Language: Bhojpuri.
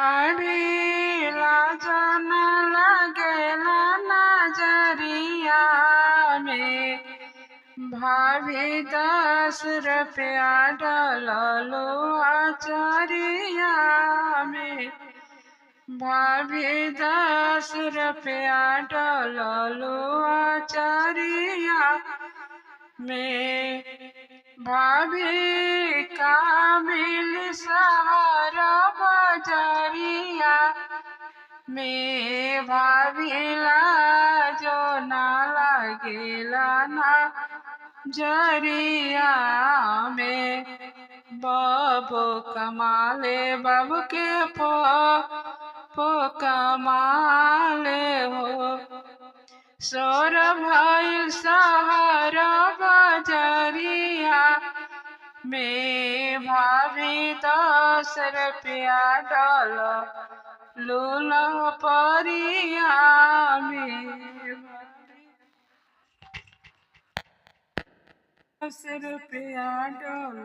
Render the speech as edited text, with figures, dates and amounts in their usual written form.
अरे लाजन लगेला नजरिया में भाभी 10 रुपया डललो आचरिया में भाभी 10 रुपया डललो आचरिया में भाभी का मिल सहारा बजरिया में भाभीला जो ना लगेला ना जरिया में बाबू कमाले बाबू के पो कमाले हो सोर भइल सहारा बजरिया में भाभी 10 रुपया डल लूला परिया में 10 रुपया डल